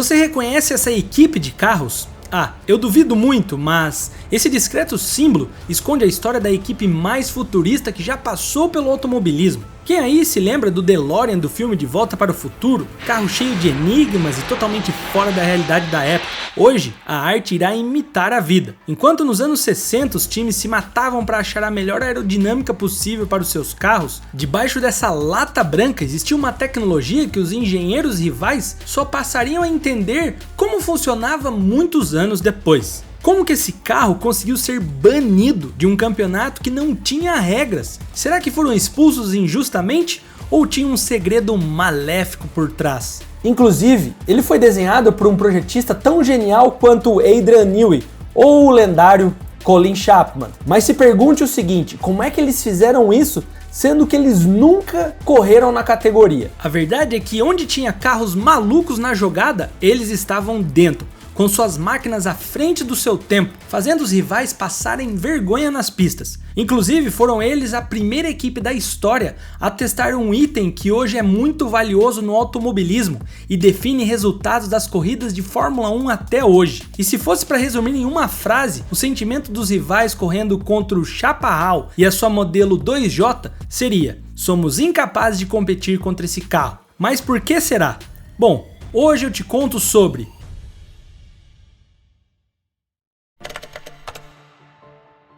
Você reconhece essa equipe de carros? Ah, eu duvido muito, mas esse discreto símbolo esconde a história da equipe mais futurista que já passou pelo automobilismo. Quem aí se lembra do DeLorean do filme De Volta para o Futuro? Carro cheio de enigmas e totalmente fora da realidade da época. Hoje, a arte irá imitar a vida. Enquanto nos anos 60 os times se matavam para achar a melhor aerodinâmica possível para os seus carros, debaixo dessa lata branca existia uma tecnologia que os engenheiros rivais só passariam a entender como funcionava muitos anos depois. Como que esse carro conseguiu ser banido de um campeonato que não tinha regras? Será que foram expulsos injustamente ou tinha um segredo maléfico por trás? Inclusive, ele foi desenhado por um projetista tão genial quanto Adrian Newey ou o lendário Colin Chapman. Mas se pergunte o seguinte, como é que eles fizeram isso, sendo que eles nunca correram na categoria? A verdade é que onde tinha carros malucos na jogada, eles estavam dentro, com suas máquinas à frente do seu tempo, fazendo os rivais passarem vergonha nas pistas. Inclusive foram eles a primeira equipe da história a testar um item que hoje é muito valioso no automobilismo e define resultados das corridas de Fórmula 1 até hoje. E se fosse para resumir em uma frase, o sentimento dos rivais correndo contra o Chaparral e a sua modelo 2J seria: somos incapazes de competir contra esse carro. Mas por que será? Bom, hoje eu te conto sobre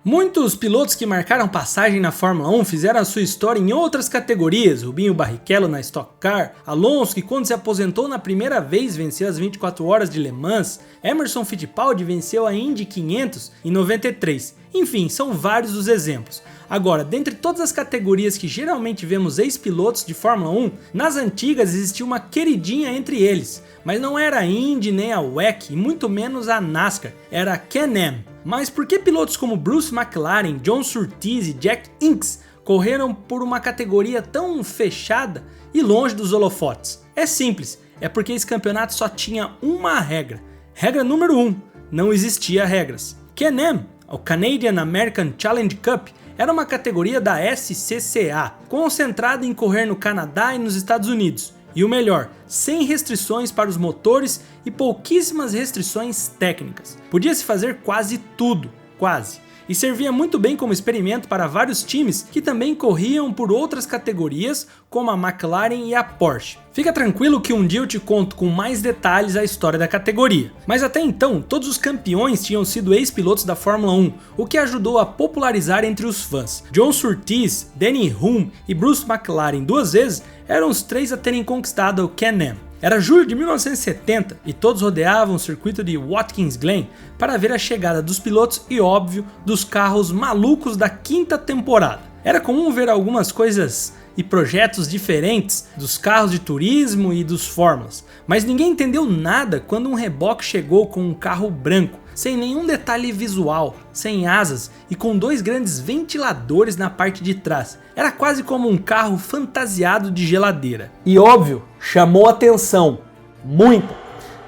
muitos pilotos que marcaram passagem na Fórmula 1 fizeram a sua história em outras categorias. Rubinho Barrichello na Stock Car, Alonso que quando se aposentou na primeira vez venceu as 24 horas de Le Mans, Emerson Fittipaldi venceu a Indy 500 em 93. Enfim, são vários os exemplos. Agora, dentre todas as categorias que geralmente vemos ex-pilotos de Fórmula 1, nas antigas existia uma queridinha entre eles, mas não era a Indy nem a WEC e muito menos a NASCAR, era a Can-Am. Mas por que pilotos como Bruce McLaren, John Surtees e Jack Inks correram por uma categoria tão fechada e longe dos holofotes? É simples, é porque esse campeonato só tinha uma regra. Regra número 1, não existia regras. Can-Am, o Canadian American Challenge Cup, era uma categoria da SCCA, concentrada em correr no Canadá e nos Estados Unidos. E o melhor, sem restrições para os motores e pouquíssimas restrições técnicas. Podia-se fazer quase tudo, quase. E servia muito bem como experimento para vários times que também corriam por outras categorias, como a McLaren e a Porsche. Fica tranquilo que um dia eu te conto com mais detalhes a história da categoria. Mas até então, todos os campeões tinham sido ex-pilotos da Fórmula 1, o que ajudou a popularizar entre os fãs. John Surtees, Denny Hulme e Bruce McLaren 2 vezes eram os 3 a terem conquistado o Can-Am. Era julho de 1970 e todos rodeavam o circuito de Watkins Glen para ver a chegada dos pilotos e, óbvio, dos carros malucos da 5ª temporada. Era comum ver algumas coisas e projetos diferentes dos carros de turismo e dos fórmulas, mas ninguém entendeu nada quando um reboque chegou com um carro branco, sem nenhum detalhe visual, sem asas e com 2 grandes ventiladores na parte de trás. Era quase como um carro fantasiado de geladeira. E óbvio, chamou atenção, muita.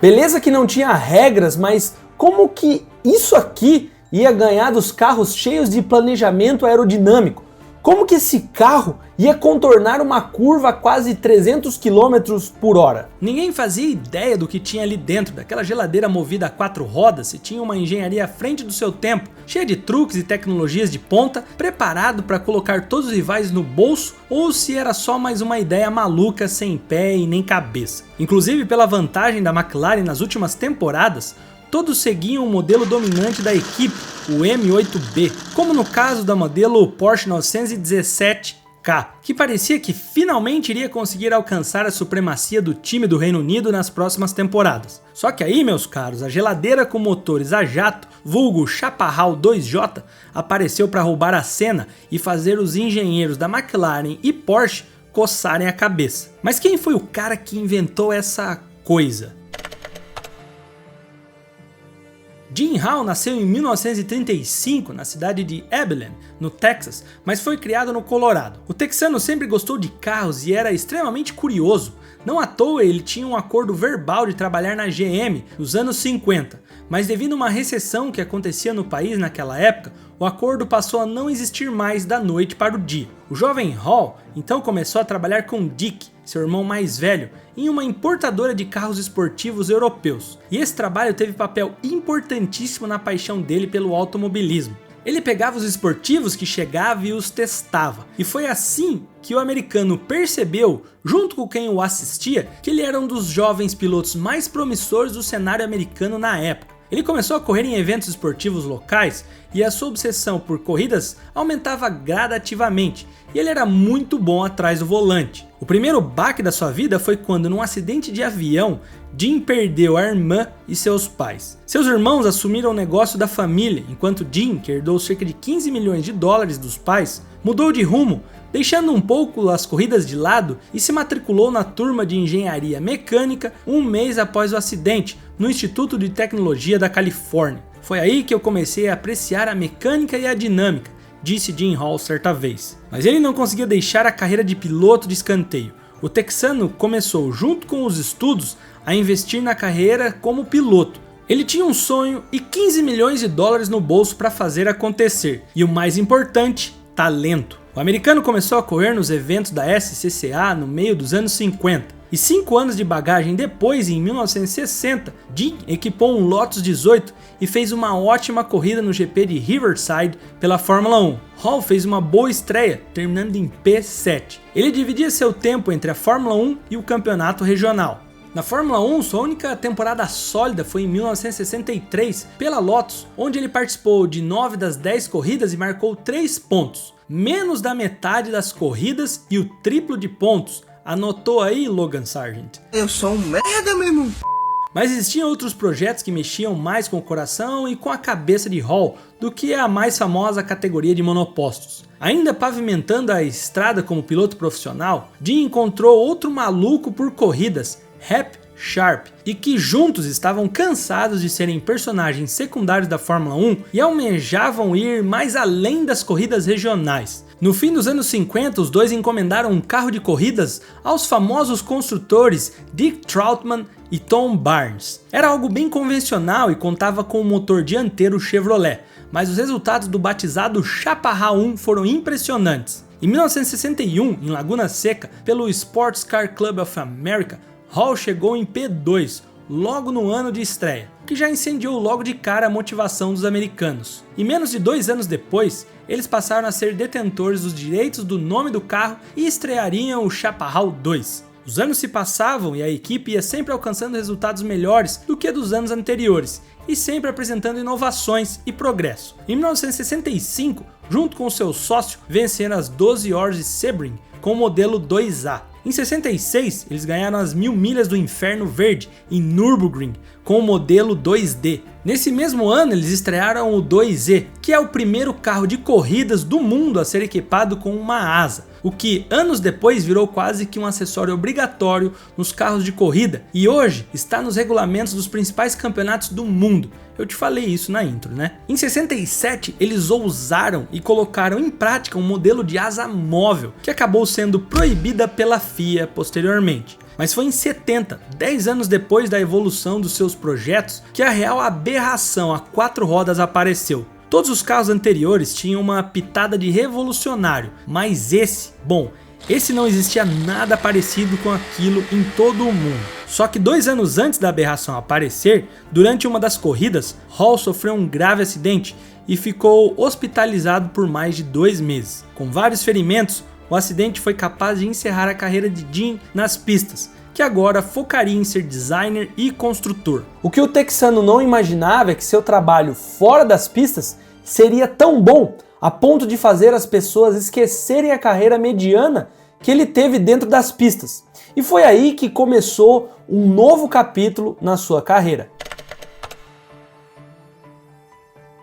Beleza que não tinha regras, mas como que isso aqui ia ganhar dos carros cheios de planejamento aerodinâmico? Como que esse carro ia contornar uma curva a quase 300 km por hora? Ninguém fazia ideia do que tinha ali dentro daquela geladeira movida a 4 rodas, se tinha uma engenharia à frente do seu tempo, cheia de truques e tecnologias de ponta, preparado para colocar todos os rivais no bolso, ou se era só mais uma ideia maluca sem pé e nem cabeça. Inclusive pela vantagem da McLaren nas últimas temporadas, todos seguiam o modelo dominante da equipe, o M8B, como no caso da modelo Porsche 917K, que parecia que finalmente iria conseguir alcançar a supremacia do time do Reino Unido nas próximas temporadas. Só que aí, meus caros, a geladeira com motores a jato, vulgo Chaparral 2J, apareceu para roubar a cena e fazer os engenheiros da McLaren e Porsche coçarem a cabeça. Mas quem foi o cara que inventou essa coisa? Jim Hall nasceu em 1935 na cidade de Abilene, no Texas, mas foi criado no Colorado. O texano sempre gostou de carros e era extremamente curioso. Não à toa ele tinha um acordo verbal de trabalhar na GM nos anos 50, mas devido a uma recessão que acontecia no país naquela época, o acordo passou a não existir mais da noite para o dia. O jovem Hall então começou a trabalhar com Dick, seu irmão mais velho, em uma importadora de carros esportivos europeus. E esse trabalho teve papel importantíssimo na paixão dele pelo automobilismo. Ele pegava os esportivos que chegava e os testava. E foi assim que o americano percebeu, junto com quem o assistia, que ele era um dos jovens pilotos mais promissores do cenário americano na época. Ele começou a correr em eventos esportivos locais e a sua obsessão por corridas aumentava gradativamente, e ele era muito bom atrás do volante. O primeiro baque da sua vida foi quando, num acidente de avião, Jim perdeu a irmã e seus pais. Seus irmãos assumiram o negócio da família, enquanto Jim, que herdou cerca de 15 milhões de dólares dos pais, mudou de rumo, deixando um pouco as corridas de lado e se matriculou na turma de engenharia mecânica um mês após o acidente, no Instituto de Tecnologia da Califórnia. Foi aí que eu comecei a apreciar a mecânica e a dinâmica, disse Jim Hall certa vez. Mas ele não conseguia deixar a carreira de piloto de escanteio. O texano começou, junto com os estudos, a investir na carreira como piloto. Ele tinha um sonho e 15 milhões de dólares no bolso para fazer acontecer. E o mais importante, talento. O americano começou a correr nos eventos da SCCA no meio dos anos 50. E 5 anos de bagagem depois, em 1960, Jim equipou um Lotus 18 e fez uma ótima corrida no GP de Riverside pela Fórmula 1. Hall fez uma boa estreia, terminando em P7. Ele dividia seu tempo entre a Fórmula 1 e o campeonato regional. Na Fórmula 1, sua única temporada sólida foi em 1963 pela Lotus, onde ele participou de 9 das 10 corridas e marcou 3 pontos, menos da metade das corridas e o triplo de pontos. Anotou aí, Logan Sargent? Eu sou um merda, meu irmão. Mas existiam outros projetos que mexiam mais com o coração e com a cabeça de Hall do que a mais famosa categoria de monopostos. Ainda pavimentando a estrada como piloto profissional, Jim encontrou outro maluco por corridas, Hap Sharp, e que juntos estavam cansados de serem personagens secundários da Fórmula 1 e almejavam ir mais além das corridas regionais. No fim dos anos 50, os dois encomendaram um carro de corridas aos famosos construtores Dick Trautmann e Tom Barnes. Era algo bem convencional e contava com um motor dianteiro Chevrolet, mas os resultados do batizado Chaparral 1 foram impressionantes. Em 1961, em Laguna Seca, pelo Sports Car Club of America, Hall chegou em P2, logo no ano de estreia, que já incendiou logo de cara a motivação dos americanos. E menos de 2 anos depois, eles passaram a ser detentores dos direitos do nome do carro e estreariam o Chaparral 2. Os anos se passavam e a equipe ia sempre alcançando resultados melhores do que dos anos anteriores, e sempre apresentando inovações e progresso. Em 1965, junto com seu sócio, venceram as 12 horas de Sebring com o modelo 2A. Em 66, eles ganharam as 1000 milhas do Inferno Verde em Nürburgring com o modelo 2D. Nesse mesmo ano, eles estrearam o 2Z, que é o primeiro carro de corridas do mundo a ser equipado com uma asa, o que anos depois virou quase que um acessório obrigatório nos carros de corrida e hoje está nos regulamentos dos principais campeonatos do mundo. Eu te falei isso na intro, né? Em 67, eles ousaram e colocaram em prática um modelo de asa móvel, que acabou sendo proibida pela FIA posteriormente. Mas foi em 70, 10 anos depois da evolução dos seus projetos, que a real aberração a 4 rodas apareceu. Todos os carros anteriores tinham uma pitada de revolucionário, mas esse não existia nada parecido com aquilo em todo o mundo. Só que 2 anos antes da aberração aparecer, durante uma das corridas, Hall sofreu um grave acidente e ficou hospitalizado por mais de 2 meses. Com vários ferimentos, o acidente foi capaz de encerrar a carreira de Jim nas pistas, que agora focaria em ser designer e construtor. O que o texano não imaginava é que seu trabalho fora das pistas seria tão bom a ponto de fazer as pessoas esquecerem a carreira mediana que ele teve dentro das pistas. E foi aí que começou um novo capítulo na sua carreira.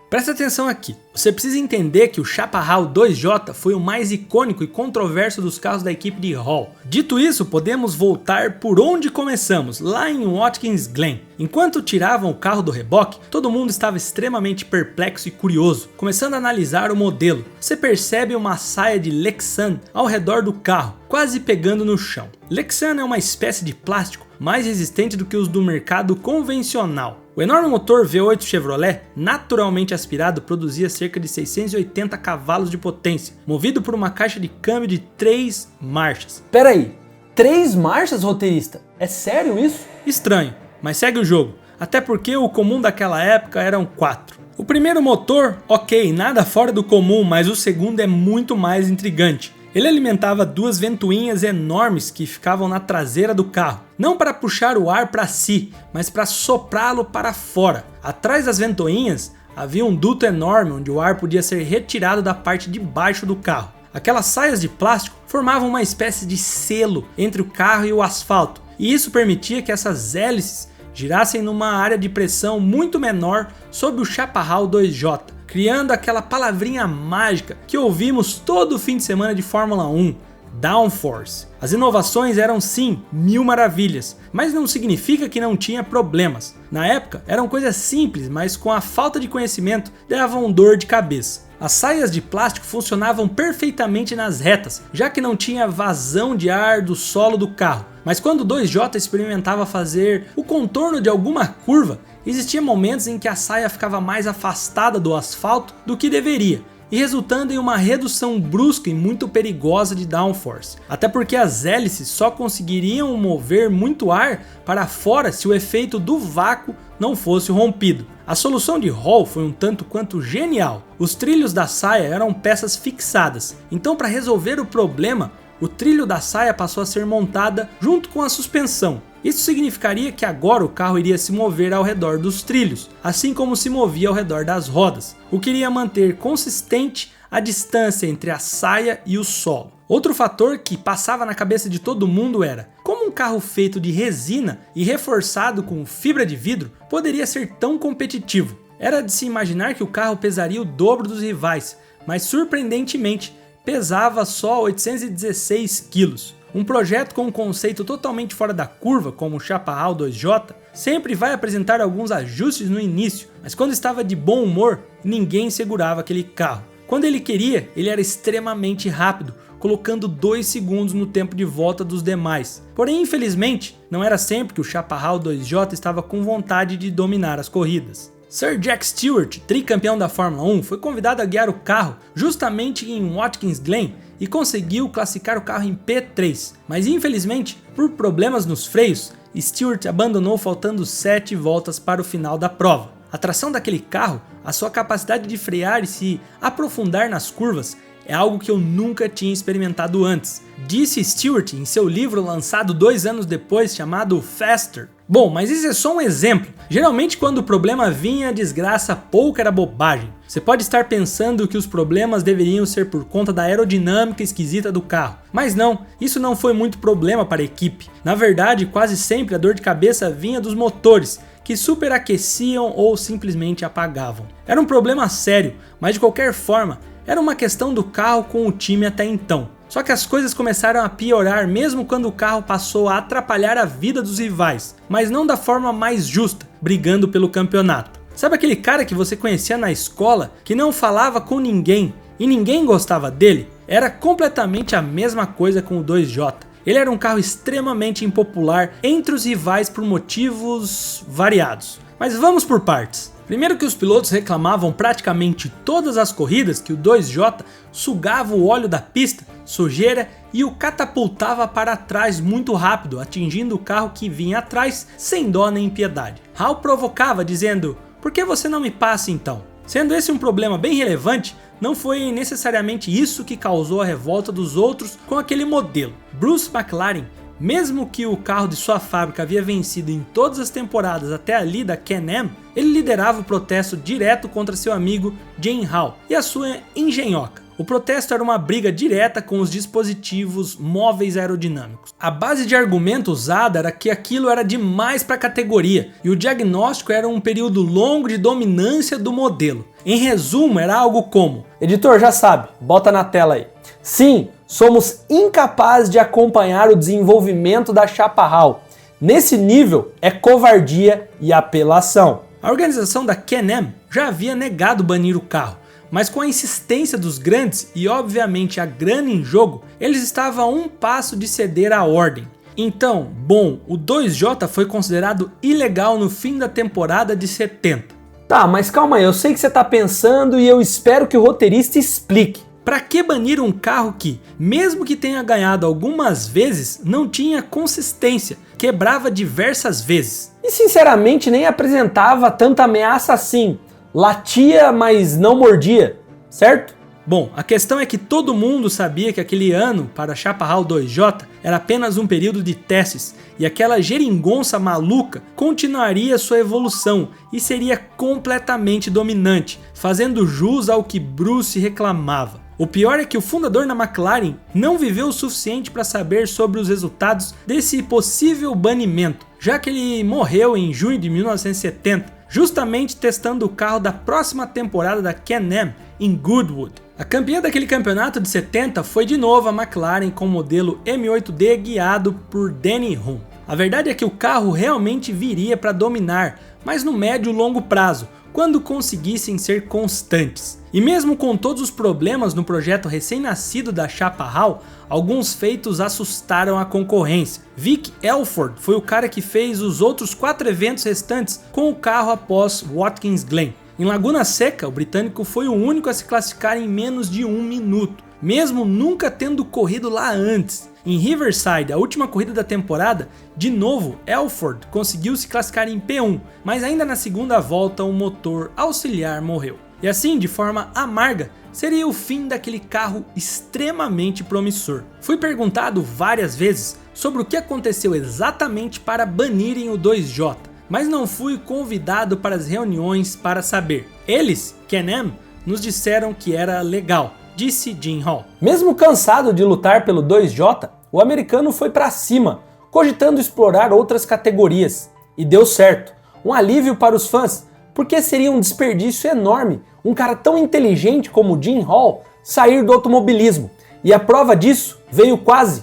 Presta atenção aqui, você precisa entender que o Chaparral 2J foi o mais icônico e controverso dos carros da equipe de Hall. Dito isso, podemos voltar por onde começamos, lá em Watkins Glen. Enquanto tiravam o carro do reboque, todo mundo estava extremamente perplexo e curioso, começando a analisar o modelo. Você percebe uma saia de Lexan ao redor do carro, quase pegando no chão. Lexan é uma espécie de plástico mais resistente do que os do mercado convencional. O enorme motor V8 Chevrolet, naturalmente aspirado, produzia cerca de 680 cavalos de potência, movido por uma caixa de câmbio de 3 marchas. Peraí, 3 marchas, roteirista? É sério isso? Estranho, mas segue o jogo, até porque o comum daquela época eram 4. O primeiro motor, ok, nada fora do comum, mas o segundo é muito mais intrigante. Ele alimentava 2 ventoinhas enormes que ficavam na traseira do carro, não para puxar o ar para si, mas para soprá-lo para fora. Atrás das ventoinhas havia um duto enorme onde o ar podia ser retirado da parte de baixo do carro. Aquelas saias de plástico formavam uma espécie de selo entre o carro e o asfalto, e isso permitia que essas hélices girassem numa área de pressão muito menor sob o Chaparral 2J, criando aquela palavrinha mágica que ouvimos todo fim de semana de Fórmula 1, Downforce. As inovações eram sim 1000 maravilhas, mas não significa que não tinha problemas. Na época eram coisas simples, mas com a falta de conhecimento davam dor de cabeça. As saias de plástico funcionavam perfeitamente nas retas, já que não tinha vazão de ar do solo do carro. Mas quando o 2J experimentava fazer o contorno de alguma curva, existia momentos em que a saia ficava mais afastada do asfalto do que deveria, e resultando em uma redução brusca e muito perigosa de downforce. Até porque as hélices só conseguiriam mover muito ar para fora se o efeito do vácuo não fosse rompido. A solução de Hall foi um tanto quanto genial. Os trilhos da saia eram peças fixadas, então para resolver o problema, o trilho da saia passou a ser montada junto com a suspensão. Isso significaria que agora o carro iria se mover ao redor dos trilhos, assim como se movia ao redor das rodas, o que iria manter consistente a distância entre a saia e o solo. Outro fator que passava na cabeça de todo mundo era como um carro feito de resina e reforçado com fibra de vidro poderia ser tão competitivo. Era de se imaginar que o carro pesaria o dobro dos rivais, mas surpreendentemente pesava só 816 quilos. Um projeto com um conceito totalmente fora da curva, como o Chaparral 2J, sempre vai apresentar alguns ajustes no início, mas quando estava de bom humor, ninguém segurava aquele carro. Quando ele queria, ele era extremamente rápido, colocando 2 segundos no tempo de volta dos demais. Porém, infelizmente, não era sempre que o Chaparral 2J estava com vontade de dominar as corridas. Sir Jack Stewart, tricampeão da Fórmula 1, foi convidado a guiar o carro justamente em Watkins Glen e conseguiu classificar o carro em P3, mas infelizmente, por problemas nos freios, Stewart abandonou faltando 7 voltas para o final da prova. A tração daquele carro, a sua capacidade de frear e se aprofundar nas curvas, é algo que eu nunca tinha experimentado antes, disse Stewart em seu livro lançado 2 anos depois chamado Faster. Bom, mas isso é só um exemplo. Geralmente quando o problema vinha, a desgraça pouco era bobagem. Você pode estar pensando que os problemas deveriam ser por conta da aerodinâmica esquisita do carro, mas não, isso não foi muito problema para a equipe. Na verdade, quase sempre a dor de cabeça vinha dos motores, que superaqueciam ou simplesmente apagavam. Era um problema sério, mas de qualquer forma, era uma questão do carro com o time até então. Só que as coisas começaram a piorar mesmo quando o carro passou a atrapalhar a vida dos rivais, mas não da forma mais justa, brigando pelo campeonato. Sabe aquele cara que você conhecia na escola, que não falava com ninguém e ninguém gostava dele? Era completamente a mesma coisa com o 2J. Ele era um carro extremamente impopular entre os rivais por motivos variados. Mas vamos por partes. Primeiro que os pilotos reclamavam praticamente todas as corridas que o 2J sugava o óleo da pista, sujeira e o catapultava para trás muito rápido, atingindo o carro que vinha atrás sem dó nem piedade. Hall provocava dizendo, por que você não me passa então? Sendo esse um problema bem relevante, não foi necessariamente isso que causou a revolta dos outros com aquele modelo. Bruce McLaren, mesmo que o carro de sua fábrica havia vencido em todas as temporadas até ali da Can-Am, ele liderava o protesto direto contra seu amigo Gene Hall e a sua engenhoca. O protesto era uma briga direta com os dispositivos móveis aerodinâmicos. A base de argumento usada era que aquilo era demais para a categoria e o diagnóstico era um período longo de dominância do modelo. Em resumo, era algo como: editor, já sabe, bota na tela aí. Sim, somos incapazes de acompanhar o desenvolvimento da Chaparral. Nesse nível é covardia e apelação. A organização da Can-Am já havia negado banir o carro, mas com a insistência dos grandes e obviamente a grana em jogo, eles estavam a um passo de ceder à ordem. Então, bom, o 2J foi considerado ilegal no fim da temporada de 70. Tá, mas calma aí, eu sei que você tá pensando e eu espero que o roteirista explique. Para que banir um carro que, mesmo que tenha ganhado algumas vezes, não tinha consistência, quebrava diversas vezes? E sinceramente nem apresentava tanta ameaça assim, latia, mas não mordia, certo? Bom, a questão é que todo mundo sabia que aquele ano para a Chaparral 2J era apenas um período de testes e aquela geringonça maluca continuaria sua evolução e seria completamente dominante, fazendo jus ao que Bruce reclamava. O pior é que o fundador da McLaren não viveu o suficiente para saber sobre os resultados desse possível banimento, já que ele morreu em junho de 1970, justamente testando o carro da próxima temporada da Can-Am em Goodwood. A campeã daquele campeonato de 70 foi de novo a McLaren com o modelo M8D guiado por Denny Hulme. A verdade é que o carro realmente viria para dominar, mas no médio e longo prazo, quando conseguissem ser constantes. E mesmo com todos os problemas no projeto recém-nascido da Chaparral, alguns feitos assustaram a concorrência. Vic Elford foi o cara que fez os outros 4 eventos restantes com o carro após Watkins Glen. Em Laguna Seca, o britânico foi o único a se classificar em menos de 1 minuto, mesmo nunca tendo corrido lá antes. Em Riverside, a última corrida da temporada, de novo, Elford conseguiu se classificar em P1, mas ainda na segunda volta o motor auxiliar morreu. E assim, de forma amarga, seria o fim daquele carro extremamente promissor. Fui perguntado várias vezes sobre o que aconteceu exatamente para banirem o 2J, mas não fui convidado para as reuniões para saber. Eles, Can-Am, nos disseram que era legal, disse Jim Hall. Mesmo cansado de lutar pelo 2J, o americano foi para cima, cogitando explorar outras categorias. E deu certo. Um alívio para os fãs, porque seria um desperdício enorme um cara tão inteligente como Jim Hall sair do automobilismo. E a prova disso veio quase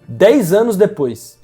10 anos depois.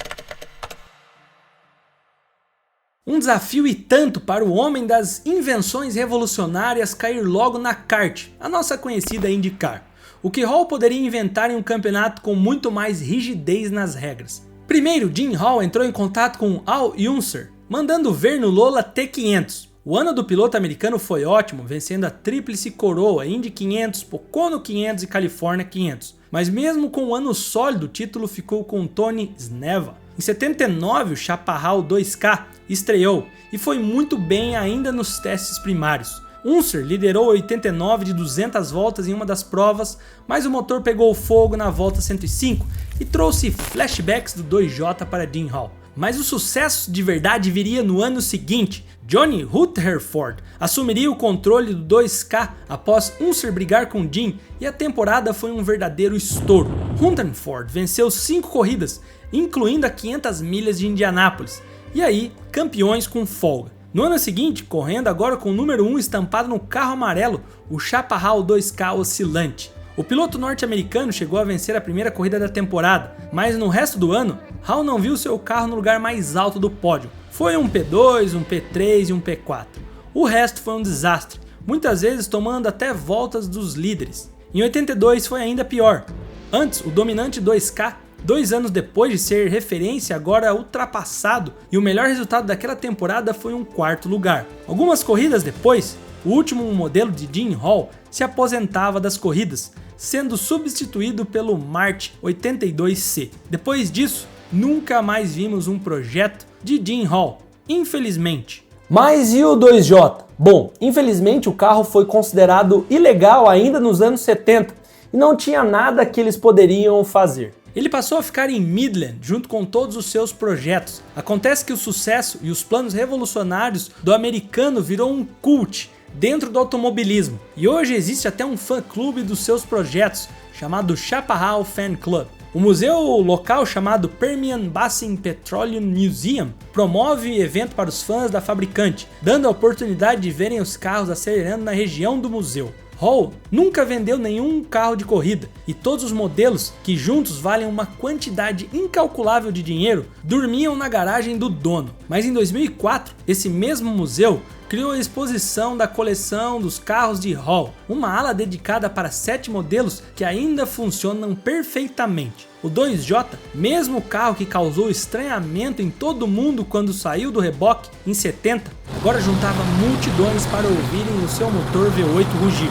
Um desafio e tanto para o homem das invenções revolucionárias cair logo na kart, a nossa conhecida IndyCar. O que Hall poderia inventar em um campeonato com muito mais rigidez nas regras. Primeiro, Jim Hall entrou em contato com Al Unser, mandando ver no Lola T500. O ano do piloto americano foi ótimo, vencendo a tríplice coroa Indy 500, Pocono 500 e California 500. Mas mesmo com um ano sólido, o título ficou com Tony Sneva. Em 79, o Chaparral 2K estreou e foi muito bem ainda nos testes primários. Unser liderou 89 de 200 voltas em uma das provas, mas o motor pegou fogo na volta 105 e trouxe flashbacks do 2J para Jim Hall. Mas o sucesso de verdade viria no ano seguinte. Johnny Rutherford assumiria o controle do 2K após Unser brigar com Jim e a temporada foi um verdadeiro estouro. Rutherford venceu 5 corridas, incluindo a 500 milhas de Indianápolis, e aí campeões com folga. No ano seguinte, correndo agora com o número 1 estampado no carro amarelo, o Chaparral 2K oscilante. O piloto norte-americano chegou a vencer a primeira corrida da temporada, mas no resto do ano, Hall não viu seu carro no lugar mais alto do pódio. Foi um P2, um P3 e um P4. O resto foi um desastre, muitas vezes tomando até voltas dos líderes. Em 82 foi ainda pior. Antes, o dominante 2K, 2 anos depois de ser referência, agora ultrapassado, e o melhor resultado daquela temporada foi um 4º lugar. Algumas corridas depois, o último modelo de Jim Hall se aposentava das corridas, sendo substituído pelo Mart 82C. Depois disso, nunca mais vimos um projeto de Jim Hall, infelizmente. Mas e o 2J? Bom, infelizmente o carro foi considerado ilegal ainda nos anos 70 e não tinha nada que eles poderiam fazer. Ele passou a ficar em Midland junto com todos os seus projetos. Acontece que o sucesso e os planos revolucionários do americano virou um cult dentro do automobilismo, e hoje existe até um fã-clube dos seus projetos, chamado Chaparral Fan Club. O museu local chamado Permian Basin Petroleum Museum promove evento para os fãs da fabricante, dando a oportunidade de verem os carros acelerando na região do museu. Hall nunca vendeu nenhum carro de corrida, e todos os modelos, que juntos valem uma quantidade incalculável de dinheiro, dormiam na garagem do dono. Mas em 2004, esse mesmo museu criou a exposição da coleção dos carros de Hall, uma ala dedicada para 7 modelos que ainda funcionam perfeitamente. O 2J, mesmo o carro que causou estranhamento em todo mundo quando saiu do reboque em 70, agora juntava multidões para ouvirem o seu motor V8 rugir.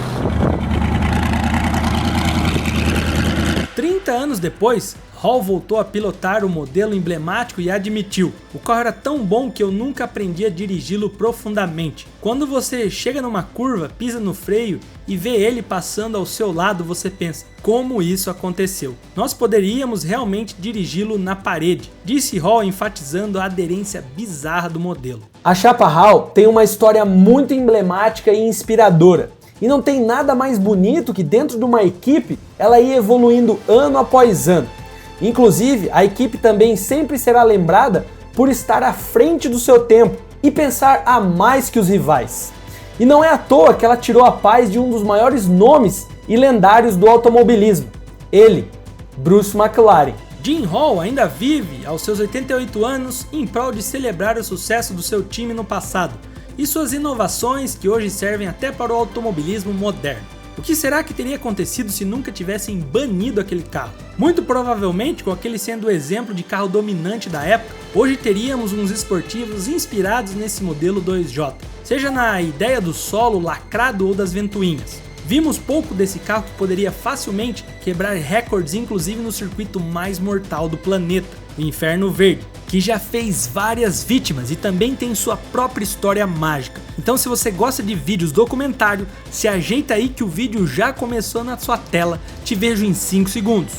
anos depois, Hall voltou a pilotar o modelo emblemático e admitiu: "O carro era tão bom que eu nunca aprendi a dirigi-lo profundamente. Quando você chega numa curva, pisa no freio e vê ele passando ao seu lado, você pensa, como isso aconteceu? Nós poderíamos realmente dirigi-lo na parede", disse Hall, enfatizando a aderência bizarra do modelo. A chapa Hall tem uma história muito emblemática e inspiradora. E não tem nada mais bonito que dentro de uma equipe ela ir evoluindo ano após ano. Inclusive, a equipe também sempre será lembrada por estar à frente do seu tempo e pensar a mais que os rivais. E não é à toa que ela tirou a paz de um dos maiores nomes e lendários do automobilismo, ele, Bruce McLaren. Jim Hall ainda vive aos seus 88 anos em prol de celebrar o sucesso do seu time no passado e suas inovações que hoje servem até para o automobilismo moderno. O que será que teria acontecido se nunca tivessem banido aquele carro? Muito provavelmente, com aquele sendo o exemplo de carro dominante da época, hoje teríamos uns esportivos inspirados nesse modelo 2J, seja na ideia do solo lacrado ou das ventoinhas. Vimos pouco desse carro que poderia facilmente quebrar recordes, inclusive no circuito mais mortal do planeta, o Inferno Verde, que já fez várias vítimas e também tem sua própria história mágica. Então, se você gosta de vídeos documentário, se ajeita aí que o vídeo já começou na sua tela. Te vejo em 5 segundos.